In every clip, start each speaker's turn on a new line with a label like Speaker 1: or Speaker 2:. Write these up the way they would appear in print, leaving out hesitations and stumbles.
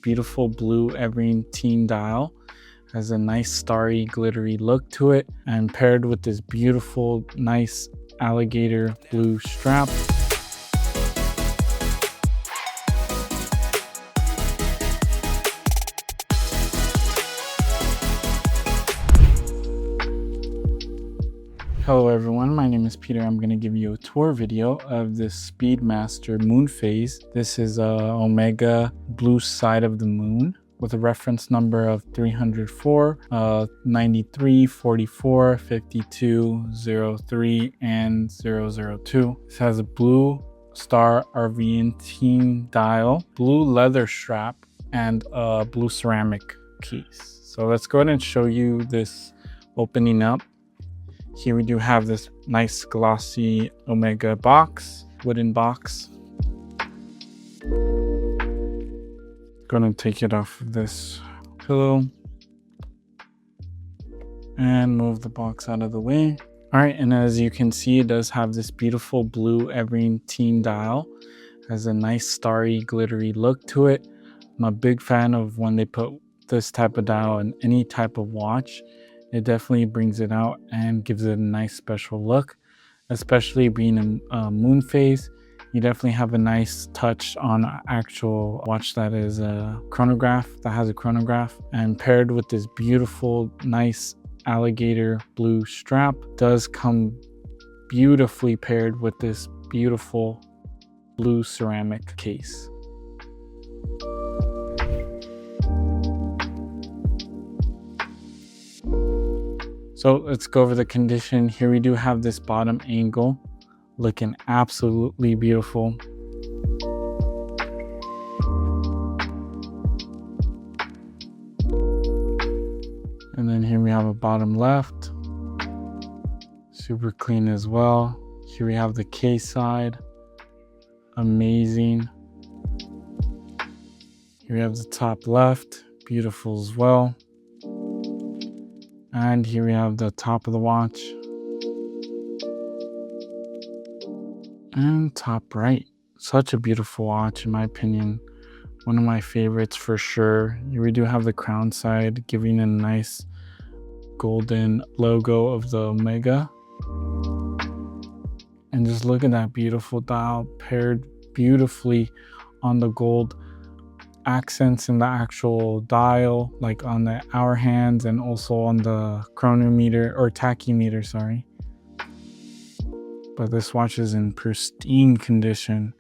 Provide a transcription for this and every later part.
Speaker 1: Beautiful blue Aventurine dial. Has a nice starry glittery look to it, and paired with this beautiful nice alligator blue strap. Hello everyone, my name is Peter. I'm going to give you a tour video of this Speedmaster Moonphase. This is Omega blue side of the moon with a reference number of 304, 93, 44, 52, 03, and 002. This has a blue star Aventurine dial, blue leather strap, and a blue ceramic case. So let's go ahead and show you this opening up. Here we do have this nice glossy Omega box, wooden box. Gonna take it off of this pillow and move the box out of the way. All right, and as you can see, it does have this beautiful blue Aventurine dial. Has a nice starry glittery look to it. I'm a big fan of when they put this type of dial in any type of watch. It definitely brings it out and gives it a nice special look, especially being a Moonphase. You definitely have a nice touch on an actual watch that is a chronograph, that has a chronograph, and paired with this beautiful, nice alligator blue strap. Does come beautifully paired with this beautiful blue ceramic case. So let's go over the condition. Here we do have this bottom angle looking absolutely beautiful. And then here we have a bottom left, super clean as well. Here we have the case side, amazing. Here we have the top left, beautiful as well. And here we have the top of the watch. And top right. Such a beautiful watch in my opinion. One of my favorites for sure. Here we do have the crown side giving a nice golden logo of the Omega. And just look at that beautiful dial paired beautifully on the gold accents in the actual dial, like on the hour hands and also on the chronometer or tachymeter, sorry. But this watch is in pristine condition.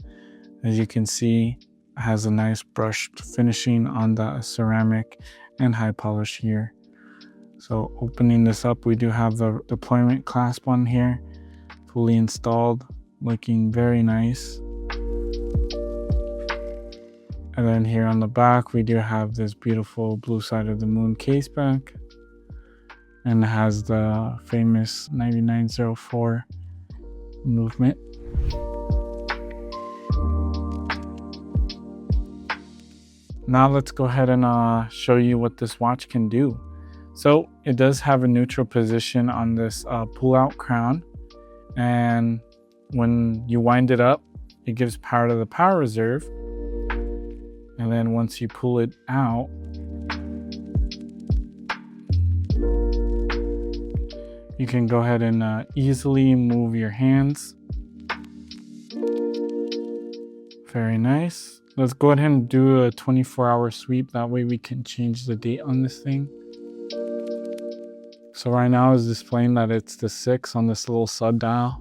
Speaker 1: As you can see, it has a nice brushed finishing on the ceramic and high polish here. So opening this up, we do have the deployment clasp on here, fully installed, looking very nice. And then here on the back, we do have this beautiful blue side of the moon case back. And it has the famous 9904 movement. Now let's go ahead and show you what this watch can do. So it does have a neutral position on this pull-out crown. And when you wind it up, it gives power to the power reserve. And then once you pull it out, you can go ahead and easily move your hands. Very nice. Let's go ahead and do a 24-hour sweep. That way we can change the date on this thing. So right now it's displaying that it's the 6 on this little sub dial.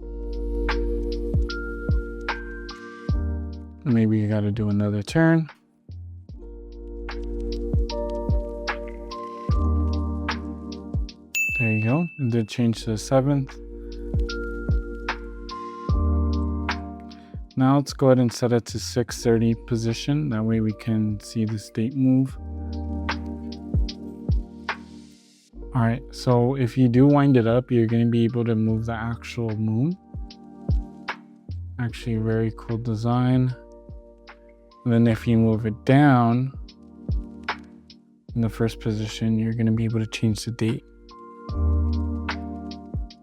Speaker 1: Maybe you got to do another turn. There you go. It did change to the 7th. Now let's go ahead and set it to 6:30 position. That way we can see this date move. All right, so if you do wind it up, you're going to be able to move the actual moon. Actually, very cool design. And then if you move it down in the first position, you're going to be able to change the date.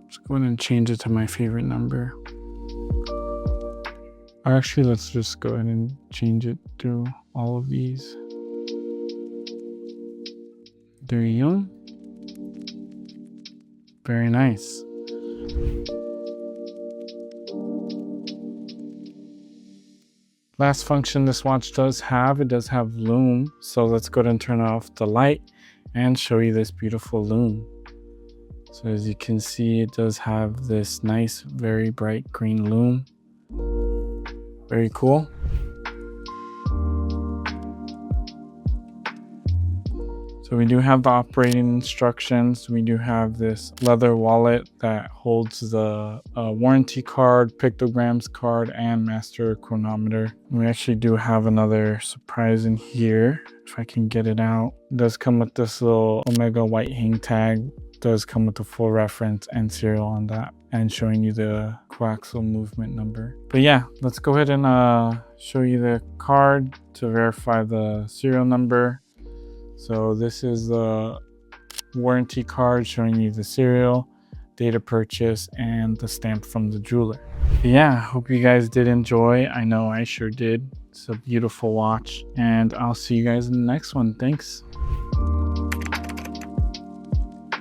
Speaker 1: Let's go ahead and change it to my favorite number. Or actually, let's just go ahead and change it through all of these. There you go. Very nice. Last function this watch does have, it does have lume. So let's go ahead and turn off the light and show you this beautiful lume. So as you can see, it does have this nice, very bright green lume. Very cool. So we do have the operating instructions. We do have this leather wallet that holds the warranty card, pictograms card, and master chronometer. We actually do have another surprise in here. If I can get it out. It does come with this little Omega white hang tag. It does come with the full reference and serial on that, and showing you the Co-Axial movement number. But yeah, let's go ahead and show you the card to verify the serial number. So this is the warranty card showing you the serial, date of purchase, and the stamp from the jeweler. But yeah, hope you guys did enjoy. I know I sure did. It's a beautiful watch, and I'll see you guys in the next one. Thanks.